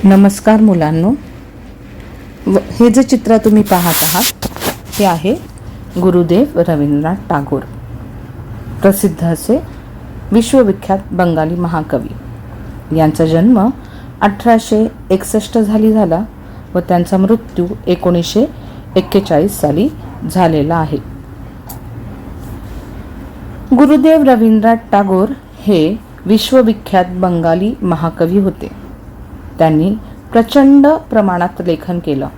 नमस्कार मुलांनो, हे जे चित्र तुम्ही पाहत आहात ते आहे गुरुदेव रवींद्रनाथ टागोर, प्रसिद्ध असे विश्वविख्यात बंगाली महाकवी. यांचा जन्म 1861 साली झाला व त्यांचा मृत्यू 1941 साली झालेला आहे. गुरुदेव रवींद्रनाथ टागोर हे विश्वविख्यात बंगाली महाकवी होते. त्यांनी प्रचंड प्रमाणात लेखन केलं.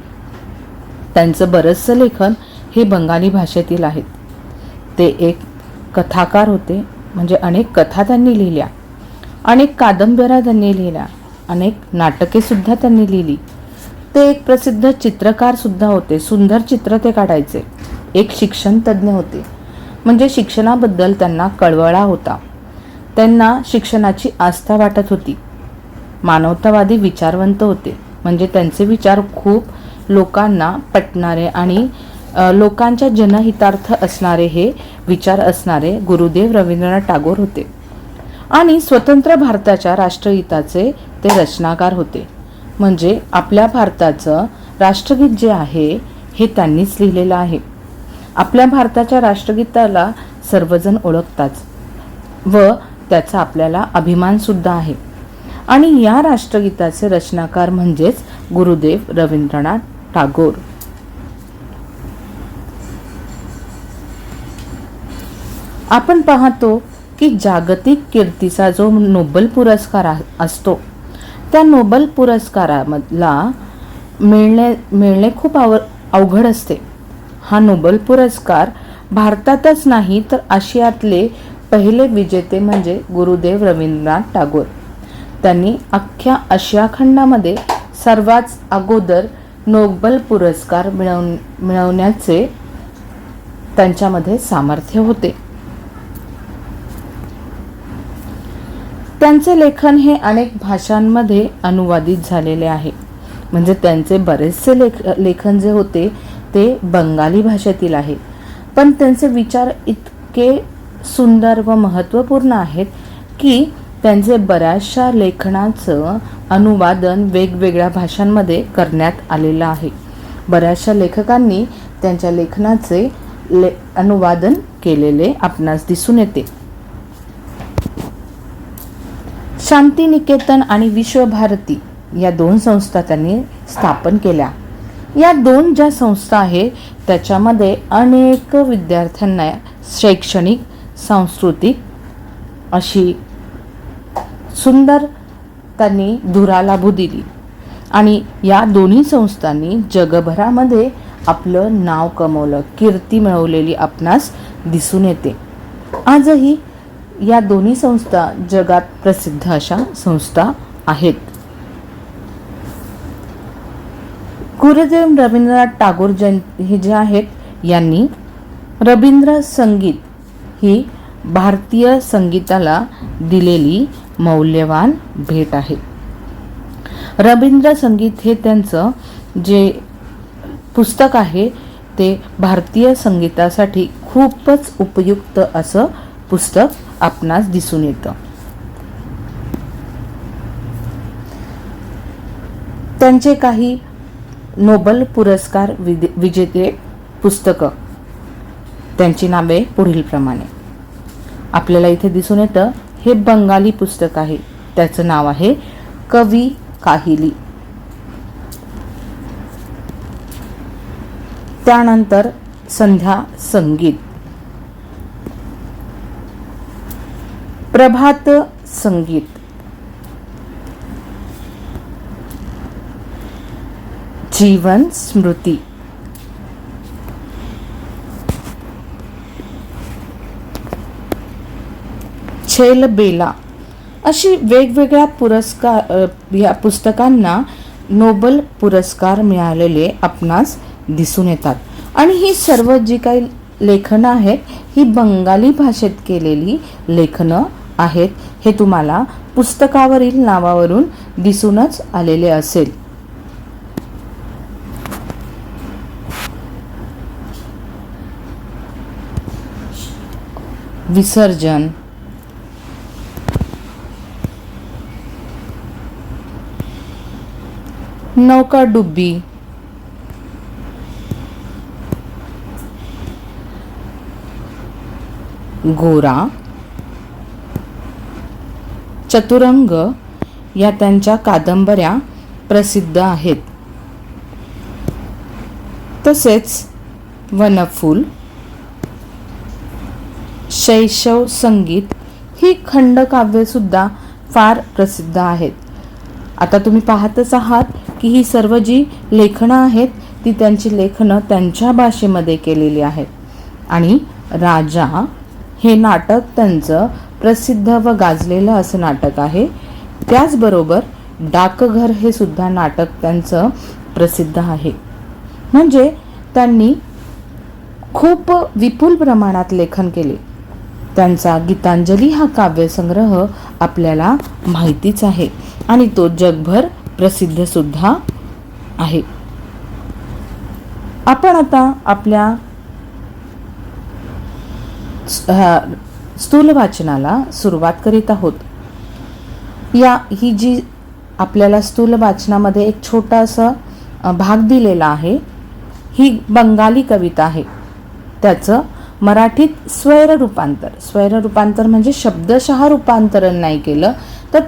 त्यांचं बरंचसं लेखन हे बंगाली भाषेतील आहेत. ते एक कथाकार होते, म्हणजे अनेक कथा त्यांनी लिहिल्या, अनेक कादंबऱ्या त्यांनी लिहिल्या, अनेक नाटकेसुद्धा त्यांनी लिहिली. ते एक प्रसिद्ध चित्रकार सुद्धा होते. सुंदर चित्र ते काढायचे. एक शिक्षण तज्ज्ञ होते, म्हणजे शिक्षणाबद्दल त्यांना कळवळा होता. त्यांना शिक्षणाची आस्था वाटत होती. मानवतावादी विचारवंत होते, म्हणजे त्यांचे विचार खूप लोकांना पटणारे आणि लोकांच्या जनहितार्थ असणारे हे विचार असणारे गुरुदेव रवींद्रनाथ टागोर होते. आणि स्वतंत्र भारताच्या राष्ट्रगीताचे ते रचनाकार होते. म्हणजे आपल्या भारताचं राष्ट्रगीत जे आहे हे त्यांनीच लिहिलेलं आहे. आपल्या भारताच्या राष्ट्रगीताला सर्वजण ओळखतात व त्याचा आपल्याला अभिमानसुद्धा आहे. आणि या राष्ट्रगीताचे रचनाकार म्हणजेच गुरुदेव रवींद्रनाथ टागोर. आपण पाहतो की जागतिक कीर्तीचा जो नोबेल पुरस्कार असतो, त्या नोबेल पुरस्कारामधला मिळणे खूप अवघड असते. हा नोबेल पुरस्कार भारतातच नाही तर आशियातले पहिले विजेते म्हणजे गुरुदेव रवींद्रनाथ टागोर. त्यांनी अख्ख्या आशिया खंडामध्ये सर्वात अगोदर नोबेल पुरस्कार मिळवण्याचे त्यांच्यामध्ये सामर्थ्य होते. त्यांचे लेखन हे अनेक भाषांमध्ये अनुवादित झालेले आहे. म्हणजे त्यांचे बरेचसे लेखन जे होते ते बंगाली भाषेतील आहे. पण त्यांचे विचार इतके सुंदर व महत्त्वपूर्ण आहेत की त्यांचे बऱ्याचशा लेखनाचं अनुवादन वेगवेगळ्या भाषांमध्ये करण्यात आलेलं आहे. बऱ्याचशा लेखकांनी त्यांच्या लेखनाचे अनुवादन केलेले आपणास दिसून येते. शांतिनिकेतन आणि विश्वभारती या दोन संस्था त्यांनी स्थापन केल्या. या दोन ज्या संस्था आहेत त्याच्यामध्ये अनेक विद्यार्थ्यांना शैक्षणिक, सांस्कृतिक अशी सुंदर त्यांनी धुरालाभू दिली. आणि या दोन्ही संस्थांनी जगभरामध्ये आपलं नाव कमवलं, कीर्ती मिळवलेली आपणास दिसून येते. आजही या दोन्ही संस्था जगात प्रसिद्ध अशा संस्था आहेत. गुरुदेव रवींद्रनाथ टागोर हे जे आहेत यांनी रवींद्र संगीत ही भारतीय संगीताला दिलेली मौल्यवान भेट आहे. रवींद्र संगीत हे त्यांचं जे पुस्तक आहे ते भारतीय संगीतासाठी खूपच उपयुक्त असं पुस्तक आपणास दिसून येतं. त्यांचे काही नोबेल पुरस्कार विजेते पुस्तकं, त्यांची नावे पुढील प्रमाणे आपल्याला इथे दिसून येतं. हे बंगाली पुस्तक आहे, त्याचं नाव आहे कवी काहिली. त्यानंतर संध्या संगीत, प्रभात संगीत, जीवन स्मृती, छेल बेला अशी वेगवेगळ्या या पुस्तकांना नोबेल पुरस्कार मिळालेले आपणास दिसून येतात. आणि ही सर्व जी काही लेखनं आहेत ही बंगाली भाषेत केलेली लेखनं आहेत. हे तुम्हाला पुस्तकावरील नावावरून दिसूनच आलेले असेल. विसर्जन, नौकाडुबी, गोरा, चतुरंग या त्यांच्या कादंबऱ्या प्रसिद्ध आहेत. तसेच वनफूल, शैशव संगीत ही खंडकाव्ये सुद्धा फार प्रसिद्ध आहेत. आता तुम्ही पाहतच आहात की ही सर्व जी लेखनं आहेत ती त्यांची लेखनं त्यांच्या भाषेमध्ये केलेली आहेत. आणि राजा हे नाटक त्यांचं प्रसिद्ध व गाजलेलं असं नाटक आहे. त्याचबरोबर डाकघर हे सुद्धा नाटक त्यांचं प्रसिद्ध आहे. म्हणजे त्यांनी खूप विपुल प्रमाणात लेखन केले. त्यांचा गीतांजली हा काव्यसंग्रह आपल्याला माहितीच आहे आणि तो जगभर प्रसिद्ध सुद्धा आहे. आपण आता आपल्या स्थूल वाचनाला सुरुवात करीत आहोत. ही जी आपल्याला स्थूल वाचनामध्ये एक छोटासा भाग दिलेला आहे, ही बंगाली कविता आहे. त्याचं मराठीत स्वैर रूपांतर म्हणजे शब्दशः रूपांतरण नाही केलं तर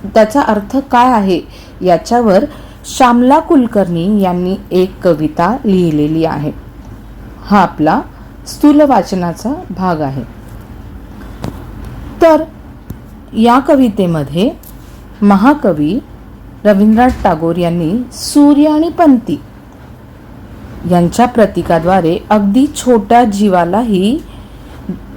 त्याचा अर्थ काय आहे याच्यावर श्यामला कुलकर्णी यांनी एक कविता लिहिलेली आहे. हा आपला स्थूल वाचनाचा भाग आहे. तर या कवितेमध्ये महाकवी रवींद्रनाथ टागोर यांनी सूर्य आणि पंथी यांच्या प्रतीकाद्वारे अगदी छोट्या जीवालाही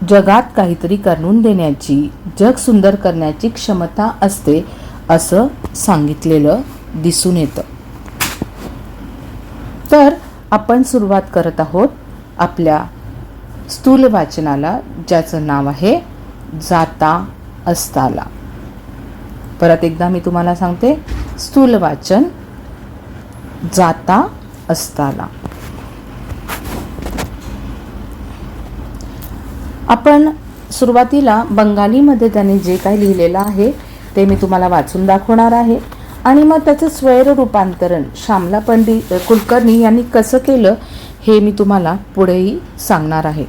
जगात काहीतरी करून देण्याची, जग सुंदर करण्याची क्षमता असते असं सांगितलेलं दिसून येतं. तर आपण सुरुवात करत आहोत आपल्या स्थूल वाचनाला, ज्याचं नाव आहे जाता असताला. परत एकदा मी तुम्हाला सांगते, स्थूल वाचन, जाता असताला. आपण सुरुवातीला बंगालीमध्ये त्याने जे काही लिहिलेलं आहे ते मी तुम्हाला वाचून दाखवणार आहे आणि मग त्याचं स्वैर रूपांतरण श्यामला कुलकर्णी यांनी कसं केलं हे मी तुम्हाला पुढेही सांगणार आहे.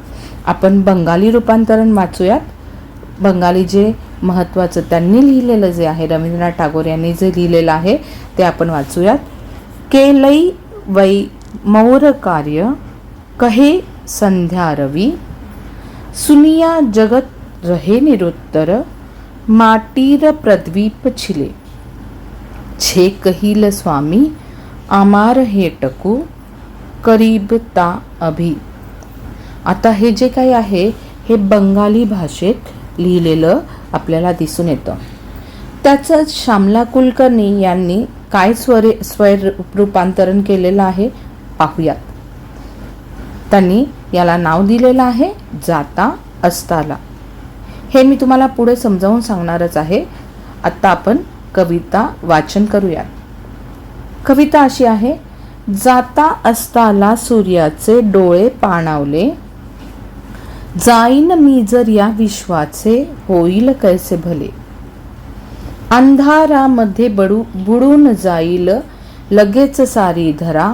आपण बंगाली रूपांतरण वाचूयात. बंगाली जे महत्त्वाचं त्यांनी लिहिलेलं जे आहे, रवींद्रनाथ टागोर यांनी जे लिहिलेलं आहे ते आपण वाचूयात. केलई वै मौर कार्य कहे संध्या रवी, सुनिया जगत रहे निरुत्तर, माटीर प्रद्वीप छिले, छे कहिल स्वामी आमार हे टकू, करीबता अभि. आता हे जे काही आहे हे बंगाली भाषेत लिहिलेलं आपल्याला दिसून येतं. त्याचं श्यामला कुलकर्णी यांनी काय स्वैर रूपांतरण केलेलं आहे पाहूयात. त्यांनी याला नाव दिलेलं आहे जाता असताला. हे मी तुम्हाला पुढे समजावून सांगणारच आहे. आता आपण कविता वाचन करूयात. कविता अशी आहे. जाता असताला सूर्याचे डोळे पाणावले, जाईन मी जर या विश्वाचे होईल कैसे भले, अंधारामध्ये बुडून जाईल लगेच सारी धरा,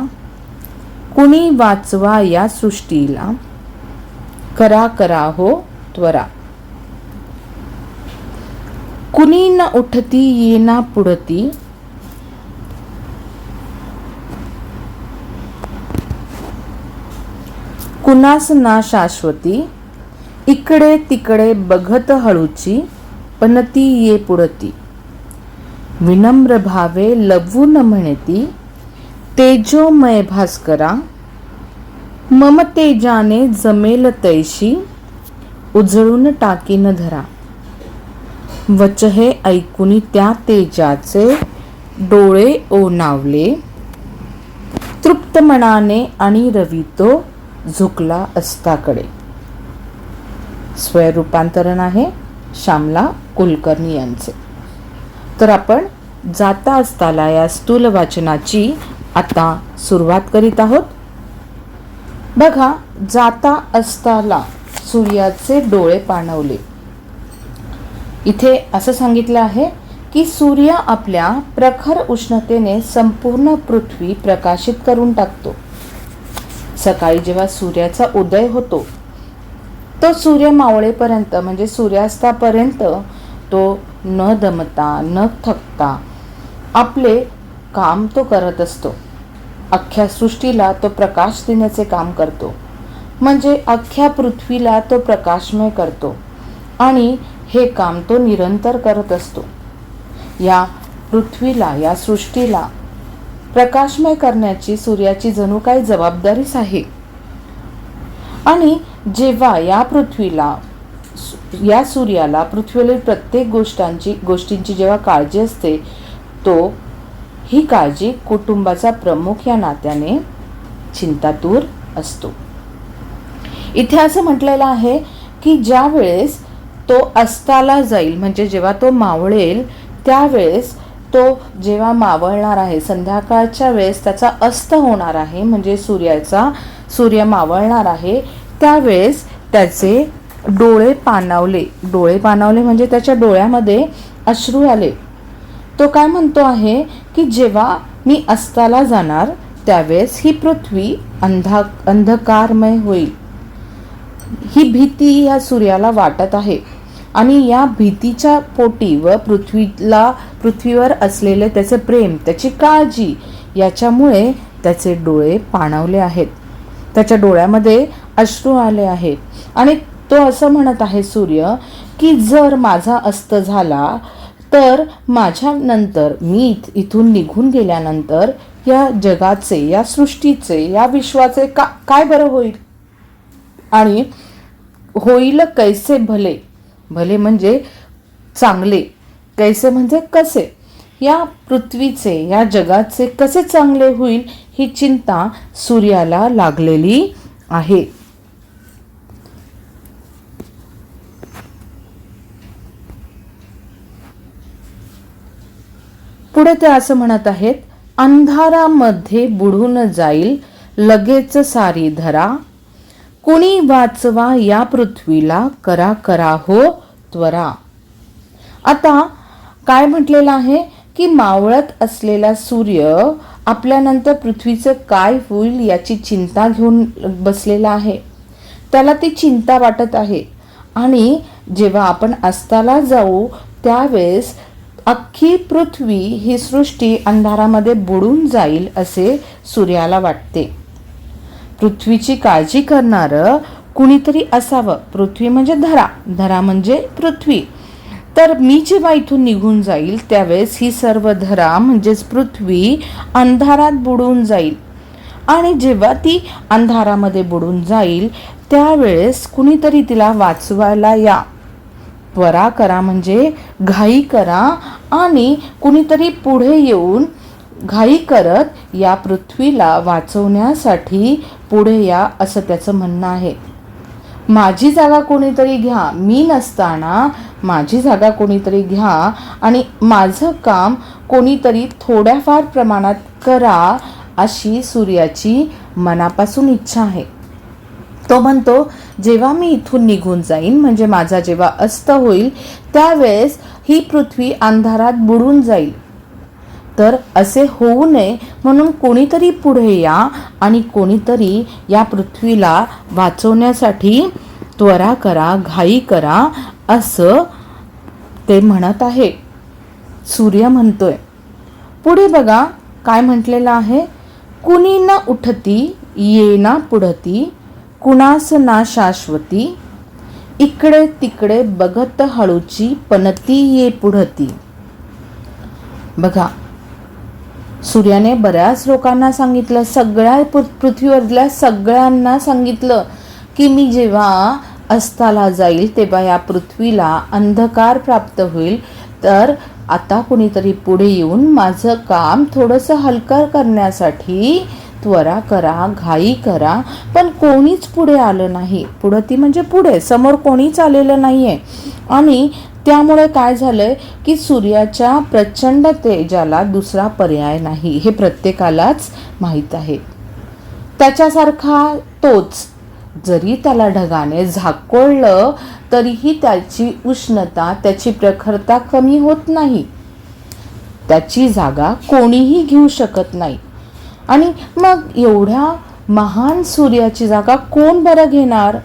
कुणी वाचवा या सृष्टीला, करा करा हो त्वरा, कुणी न उठती येना पुढती, कुणास ना शाश्वती, इकडे तिकडे बघत हळूची, पनती ये पुढती, विनम्र भावे लवून म्हणती, तेजोमय भास्करा, मम तेजाने जमेल तैशी, उजळून टाकीन धरा, वचहे ऐकुनी त्या तेजाचे डोळे ओनावले, तृप्त मनाने आणि रवी तो झुकला अस्ताकडे. स्वैर रूपांतरण आहे श्यामला कुलकर्णी यांचे. तर आपण जाता असताला या स्थूल वाचनाची आता सुरुवात करीत आहोत. बघा, जाता असताला सूर्याचे डोळे पाणवले. इथे असं सांगितलं आहे की सूर्य आपल्या प्रखर उष्णतेने संपूर्ण पृथ्वी प्रकाशित करून टाकतो. सकाळी जेव्हा सूर्याचा उदय होतो, तो सूर्य मावळेपर्यंत म्हणजे सूर्यास्तापर्यंत तो न दमता न थकता आपले काम तो करत असतो. अख्ख्या सृष्टीला तो प्रकाश देण्याचे काम करतो, म्हणजे अख्ख्या पृथ्वीला तो प्रकाशमय करतो आणि हे काम तो निरंतर करत असतो. या पृथ्वीला, या सृष्टीला प्रकाशमय करण्याची सूर्याची जणू काही जबाबदारीच आहे. आणि जेव्हा या पृथ्वीला, या सूर्याला पृथ्वीवरील प्रत्येक गोष्टींची जेव्हा काळजी असते, तो ही काळजी कुटुंबाचा प्रमुख या नात्याने चिंतातूर असतो. इथे असं म्हटलेलं आहे की ज्या वेळेस तो अस्ताला जाईल, म्हणजे जेव्हा तो मावळेल, त्यावेळेस तो जेव्हा मावळणार आहे, संध्याकाळच्या वेळेस त्याचा अस्त होणार आहे, म्हणजे सूर्य मावळणार आहे, त्यावेळेस त्याचे डोळे पाणावले म्हणजे त्याच्या डोळ्यामध्ये अश्रू आले. तो काय म्हणतो आहे की जेव्हा मी अस्ताला जाणार त्यावेळेस ही पृथ्वी अंधकारमय होईल. ही भीती या सूर्याला वाटत आहे आणि या भीतीच्या पोटी व पृथ्वीवर असलेले त्याचे प्रेम, त्याची काळजी याच्यामुळे त्याचे डोळे पाणावले आहेत, त्याच्या डोळ्यामध्ये अश्रू आले आहेत. आणि तो असं म्हणत आहे सूर्य की जर माझा अस्त झाला तर माझ्यानंतर, मी इथून निघून गेल्यानंतर या जगाचे, या सृष्टीचे, या विश्वाचे काय बरं होईल. आणि होईल कैसे भले, भले म्हणजे चांगले, कैसे म्हणजे कसे, या पृथ्वीचे, या जगाचे कसे चांगले होईल ही चिंता सूर्याला लागलेली आहे. पुढे ते असं म्हणत आहेत, अंधारामध्ये बुडून जाईल लगेच सारी धरा, कुणी वाचवा या पृथ्वीला, करा करा हो त्वरा. आता काय म्हटलेलं आहे की मावळत असलेला सूर्य आपल्यानंतर पृथ्वीचं काय होईल याची चिंता घेऊन बसलेला आहे. त्याला ती चिंता वाटत आहे. आणि जेव्हा आपण अस्ताला जाऊ त्यावेळेस अख्खी पृथ्वी, ही सृष्टी अंधारामध्ये बुडून जाईल असे सूर्याला वाटते. पृथ्वीची काळजी करणारं कुणीतरी असावं. पृथ्वी म्हणजे धरा म्हणजे पृथ्वी. तर मी जेव्हा इथून निघून जाईल त्यावेळेस ही सर्व धरा म्हणजेच पृथ्वी अंधारात बुडून जाईल. आणि जेव्हा ती अंधारामध्ये बुडून जाईल त्यावेळेस कुणीतरी तिला वाचवायला या. त्वरा करा म्हणजे घाई करा, आणि कुणीतरी पुढे येऊन घाई करत या पृथ्वीला वाचवण्यासाठी पुढे या, असं त्याचं म्हणणं आहे. माझी जागा कोणीतरी घ्या, मी नसताना माझी जागा कोणीतरी घ्या आणि माझं काम कोणीतरी थोड्याफार प्रमाणात करा, अशी सूर्याची मनापासून इच्छा आहे. तो म्हणतो जेव्हा मी इथून निघून जाईन, म्हणजे माझा जेव्हा अस्त होईल त्यावेळेस ही पृथ्वी अंधारात बुडून जाईल. तर असे होऊ नये म्हणून कोणीतरी पुढे या आणि कोणीतरी या पृथ्वीला वाचवण्यासाठी त्वरा करा, घाई करा, असं ते म्हणत आहे. सूर्य म्हणतोय. पुढे बघा काय म्हटलेलं आहे, कुणी न उठती येना पुढती, कुणास ना शाश्वती, इकडे तिकडे बघत हळूची, पनती ये पुढती. बघा, सूर्याने बऱ्याच लोकांना सांगितलं, सगळ्या पृथ्वीवरल्या सगळ्यांना सांगितलं की मी जेव्हा अस्ताला जाईल तेव्हा या पृथ्वीला अंधकार प्राप्त होईल. तर आता कुणीतरी पुढे येऊन माझं काम थोडंसं हलकं करण्यासाठी त्वरा करा, घाई करा. पण कोणीच पुढे आलं नाही. पुढती म्हणजे पुढे, समोर कोणीच आलेलं नाहीये. आणि त्यामुळे काय झालंय की सूर्याच्या प्रचंड तेजाला दुसरा पर्याय नाही, हे प्रत्येकालाच माहीत आहे. त्याच्यासारखा तोच, जरी त्याला ढगाने झाकोळलं तरीही त्याची उष्णता, त्याची प्रखरता कमी होत नाही. त्याची जागा कोणीही घेऊ शकत नाही. आणि मग एवढ्या महान सूर्याची जागा कोण बरं घेणार?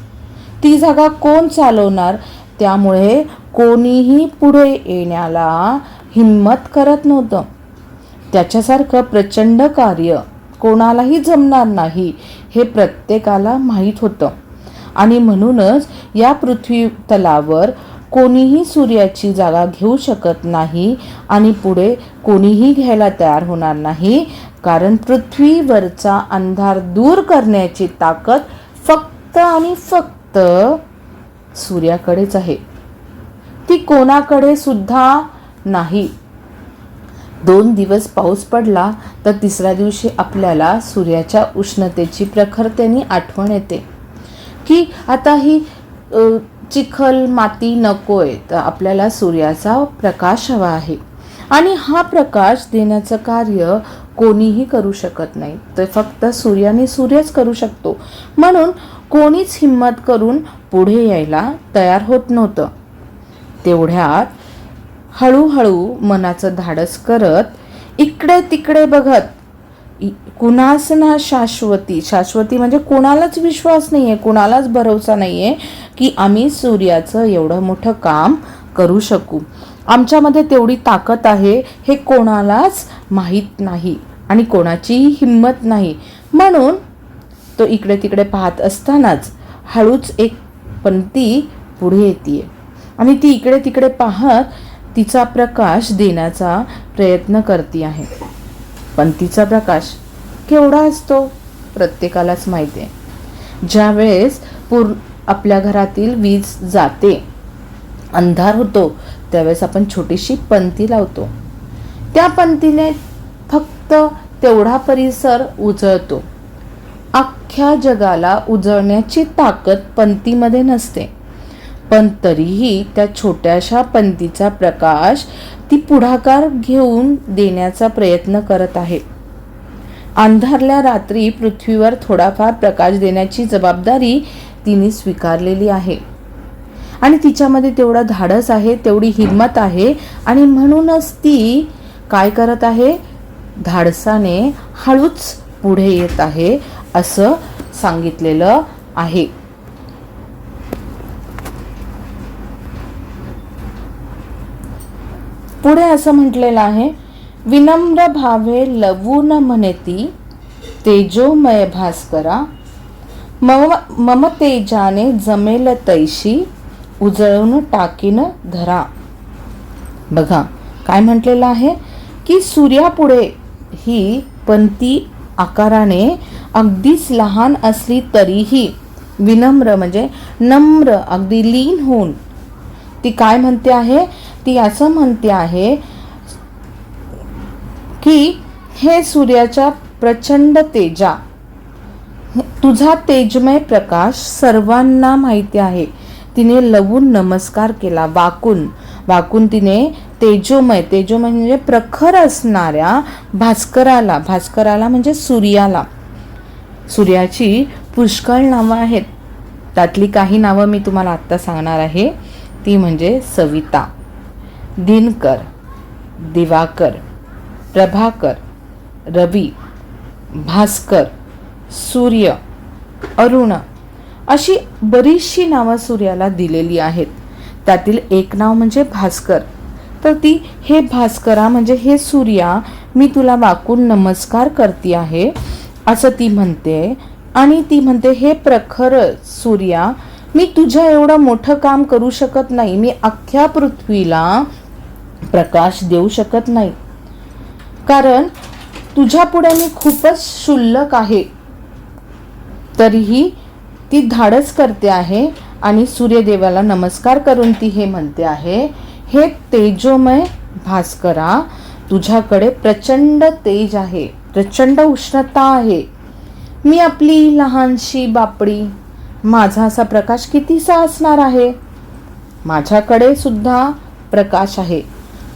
ती जागा कोण चालवणार? त्यामुळे कोणीही पुढे येण्याला हिम्मत करत नव्हतं. त्याच्यासारखं प्रचंड कार्य कोणालाही जमणार नाही हे प्रत्येकाला माहीत होतं. आणि म्हणूनच या पृथ्वी तलावर कोणीही सूर्याची जागा घेऊ शकत नाही आणि पुढे कोणीही घ्यायला तयार होणार नाही. कारण पृथ्वीवरचा अंधार दूर करण्याची ताकद फक्त आणि फक्त सूर्याकडेच आहे, ती कोणाकडे सुद्धा नाही. 2 दिवस पाऊस पडला तर तिसऱ्या दिवशी आपल्याला सूर्याच्या उष्णतेची प्रखरतेने आठवण येते की आता ही चिखल माती नकोय, तर आपल्याला सूर्याचा प्रकाश हवा आहे. आणि हा प्रकाश देण्याचं कार्य कोणीही करू शकत नाही, तर फक्त सूर्यच करू शकतो. म्हणून कोणीच हिम्मत करून पुढे यायला तयार होत नव्हतं. तेवढ्यात हळूहळू मनाचं धाडस करत इकडे तिकडे बघत, कुणास ना शाश्वती म्हणजे कोणालाच विश्वास नाहीये, कोणालाच भरोसा नाहीये की आम्ही सूर्याचं एवढं मोठं काम करू शकू. आमच्यामध्ये तेवढी ताकद आहे हे कोणालाच माहीत नाही आणि कोणाचीही हिम्मत नाही. म्हणून तो इकडे तिकडे पाहत असतानाच हळूच एक पंती पुढे येते आणि ती इकडे तिकडे पाहत तिचा प्रकाश देण्याचा प्रयत्न करते आहे. पंतीचा प्रकाश केवढा असतो प्रत्येकालाच माहिती आहे. ज्या वेळेस आपल्या घरातील वीज जाते, अंधार होतो, त्यावेळेस आपण छोटीशी पंती लावतो. त्या पंतीने फक्त तेवढा परिसर उजळतो. अख्ख्या जगाला उजळण्याची ताकद पंतीमध्ये नसते, पण तरीही त्या छोट्याशा पंतीचा प्रकाश ती पुढाकार घेऊन देण्याचा प्रयत्न करत आहे. अंधारल्या रात्री पृथ्वीवर थोडाफार प्रकाश देण्याची जबाबदारी तिने स्वीकारलेली आहे आणि तिच्यामध्ये तेवढं धाडस आहे, तेवढी हिम्मत आहे आणि म्हणूनच ती काय करत आहे, धाडसाने हळूच पुढे येत आहे असं सांगितलेलं आहे. पुढे असं म्हटलेलं आहे, विनम्र भावे लवून म्हणती तेजोमय भास्करा, मम तेजाने जमेल तैशी उजळून टाकीन धरा. बघा काय म्हटलेलं आहे की सूर्यापुढे ही पंती आकाराने अगदीच लहान असली तरीही विनम्र म्हणजे नम्र, अगदी लीन होऊन ती काय म्हणते आहे, ती असं म्हणते आहे की हे सूर्याच्या प्रचंड तेजा, तुझा तेजमय प्रकाश सर्वांना माहिती आहे. तिने लवून नमस्कार केला, वाकून तिने तेजोमय म्हणजे प्रखर असणाऱ्या भास्कराला म्हणजे सूर्याला. सूर्याची पुष्कळ नावं आहेत, त्यातली काही नावं मी तुम्हाला आत्ता सांगणार आहे. ती म्हणजे सविता, दिनकर, दिवाकर, प्रभाकर, रवी, भास्कर, सूर्य, अरुण अशी बरीचशी नावं सूर्याला दिलेली आहेत. त्यातील एक नाव म्हणजे भास्कर. तर ती हे भास्करा म्हणजे हे सूर्या, मी तुला वाकून नमस्कार करते आहे असं ती म्हणते. आणि ती म्हणते, हे प्रखर सूर्या, मी तुझ्या एवढं मोठं काम करू शकत नाही, मी अख्ख्या पृथ्वीला प्रकाश देऊ शकत नाही, कारण तुझ्या पुढे मी खूपच क्षुल्लक आहे. तरीही ती धाडस करते आहे आणि सूर्यदेवाला नमस्कार करून ती हे म्हणते आहे, हे तेजोमय भास्करा, तुझ्याकडे प्रचंड तेज आहे, प्रचंड उष्णता आहे. मी आपली लहानशी बापडी, माझा असा प्रकाश कितीसा असणार आहे. माझ्याकडे सुद्धा प्रकाश आहे,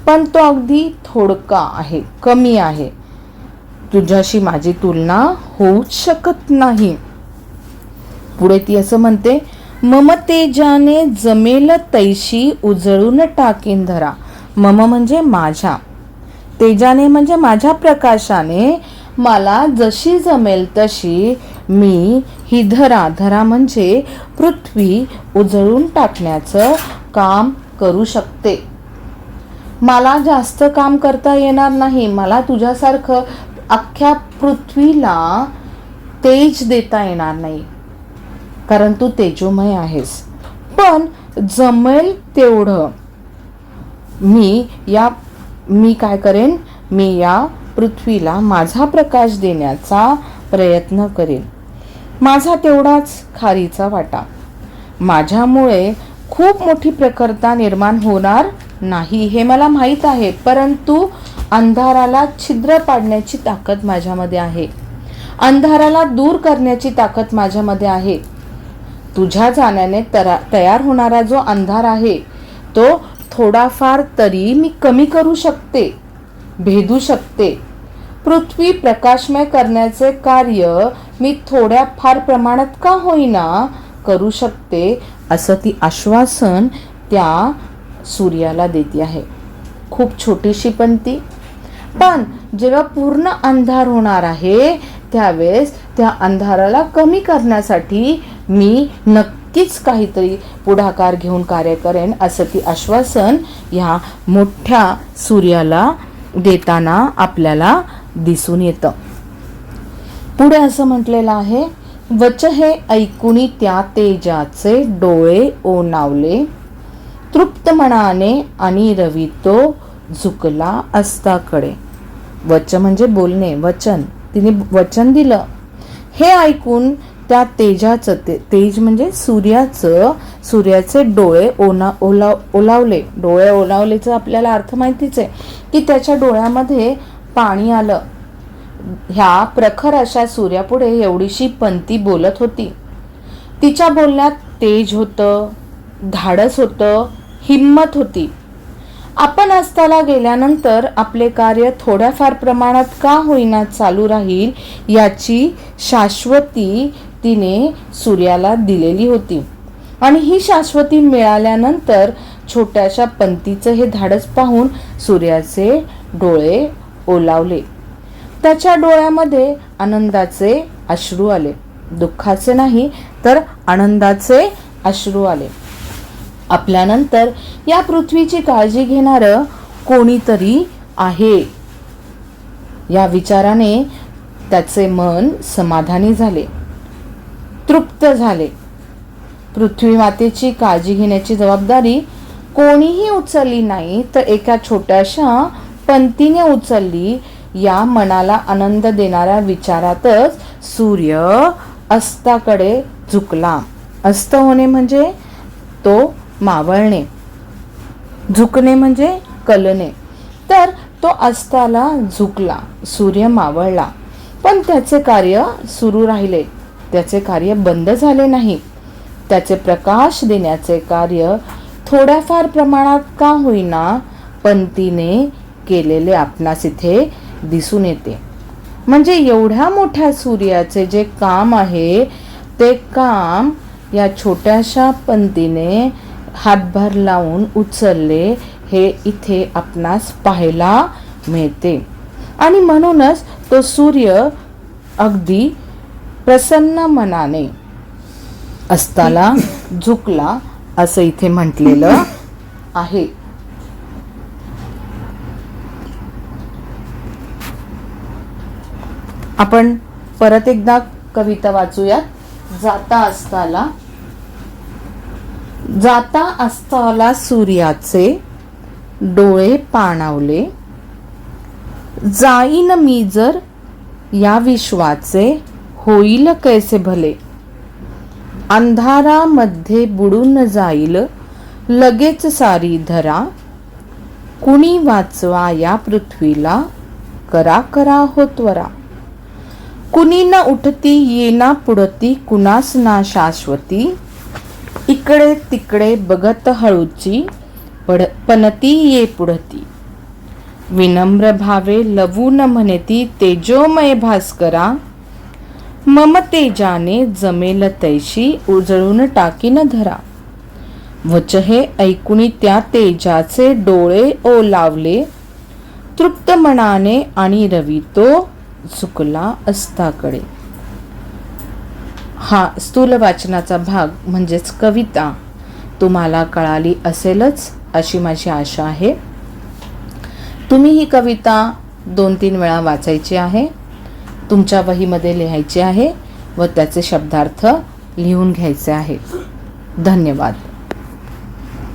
पण तो अगदी थोडका आहे, कमी आहे. तुझ्याशी माझी तुलना होऊच शकत नाही. पुढे ती असं म्हणते, मम तेजाने जमेल तैशी उजळून टाकीन धरा. मम म्हणजे माझ्या, तेजाने म्हणजे माझ्या प्रकाशाने मला जशी जमेल तशी मी ही धरा म्हणजे पृथ्वी उजळून टाकण्याचं काम करू शकते. मला जास्त काम करता येणार नाही. मला तुझ्यासारखं अख्ख्या पृथ्वीला तेज देता येणार नाही, कारण तू तेजोमय आहेस. पण जमेल तेवढं मी काय करेन, मी या पृथ्वीला माझा प्रकाश देण्याचा प्रयत्न करेन. माझा तेवढाच खारीचा वाटा. माझ्यामुळे खूप मोठी प्रखरता निर्माण होणार नाही हे मला माहीत आहे, परंतु अंधाराला छिद्र पाडण्याची ताकद माझ्यामध्ये आहे. अंधाराला दूर करण्याची ताकद माझ्यामध्ये आहे. तुझ्या जाण्याने तयार होणारा जो अंधार आहे तो थोडाफार तरी मी कमी करू शकते, भेदू शकते. पृथ्वी प्रकाशमय करण्याचे कार्य मी थोड्या फार प्रमाणात का होईना करू शकते, असं ती आश्वासन त्या सूर्याला देते आहे. खूप छोटीशी पंक्ती, पण जेव्हा पूर्ण अंधार होणार आहे त्यावेळेस त्या अंधाराला कमी करण्यासाठी मी नक्कीच काहीतरी पुढाकार घेऊन कार्य करेन, असं ती आश्वासन ह्या मोठ्या सूर्याला देताना आपल्याला दिसून येतं. पुढे असं म्हटलेलं आहे, वच हे ऐकुनी त्या तेजाचे डोळे ओनावले, तृप्त मनाने आणि रवी तो झुकला अस्ताकडे. वच म्हणजे बोलणे, वचन. तिने वचन दिलं. हे ऐकून त्या तेजाचं, तेज म्हणजे सूर्याचे डोळे ओलावले. डोळे ओलावलेचा आपल्याला अर्थ माहितीच आहे की त्याच्या डोळ्यामध्ये पाणी आलं. ह्या प्रखर अशा सूर्यापुढे एवढीशी पंथी बोलत होती. तिच्या बोलण्यात तेज होतं, धाडस होतं, हिम्मत होती. आपण अस्ताला गेल्यानंतर आपले कार्य थोड्याफार प्रमाणात का होईना चालू राहील याची शाश्वती तिने सूर्याला दिलेली होती. आणि ही शाश्वती मिळाल्यानंतर छोट्याशा पंथीचं हे धाडस पाहून सूर्याचे डोळे ओलावले. त्याच्या डोळ्यामध्ये आनंदाचे अश्रू आले. दुःखाचे नाही तर आनंदाचे अश्रू आले. आपल्यानंतर या पृथ्वीची काळजी घेणारं कोणीतरी आहे या विचाराने त्याचे मन समाधानी झाले, तृप्त झाले. पृथ्वी मातेची काळजी घेण्याची जबाबदारी कोणीही उचलली नाही तर एका छोट्याशा पंथीने उचलली. या मनाला आनंद देणाऱ्या विचारातच सूर्य अस्ताकडे झुकला. अस्त होणे म्हणजे तो मावळणे, झुकणे म्हणजे कलने. तर तो अस्ताला झुकला, सूर्य मावळला, पण त्याचे कार्य सुरू राहिले. त्याचे कार्य बंद झाले नाही. त्याचे प्रकाश देण्याचे कार्य थोड्याफार प्रमाणात का होईना पंथीने केलेले आपणास इथे दिसून येते. म्हणजे एवढ्या मोठ्या सूर्याचे जे काम आहे ते काम या छोट्याशा पंथीने हातभार लावून उचलले हे इथे आपणास पाहायला मिळते. आणि म्हणूनच तो सूर्य अगदी प्रसन्न मनाने अस्ताला झुकला असं इथे म्हटलेलं आहे. आपण परत एकदा कविता वाचूयात. जाता अस्ताला सूर्याचे डोळे पाणावले, जाईन मी जर या विश्वाचे होईल कैसे भले, अंधारामध्ये बुडून जाईल लगेच सारी धरा, कुणी वाचवा या पृथ्वीला करा करा हो त्वरा, कुणी न उठती येना पुढती कुणास ना शाश्वती, इकडे तिकडे बघत हळूची पनती ये पुढती, विनम्र भावे लवून म्हणती तेजोमय भास्करा, मम तेजाने जमेल तैशी उजळून टाकीन धरा, वच हे ऐकुनी त्या तेजाचे डोळे ओलावले, तृप्त मनाने आणि रवी तो झुकला अस्ताकडे. हा स्थूल वाचनाचा भाग म्हणजेच कविता तुम्हाला कळाली असेलच अशी माझी आशा आहे. तुम्ही ही कविता 2-3 वेळा वाचायची आहे, तुमच्या वहीमध्ये लिहायची आहे व त्याचे शब्दार्थ लिहून घ्यायचे आहेत. धन्यवाद.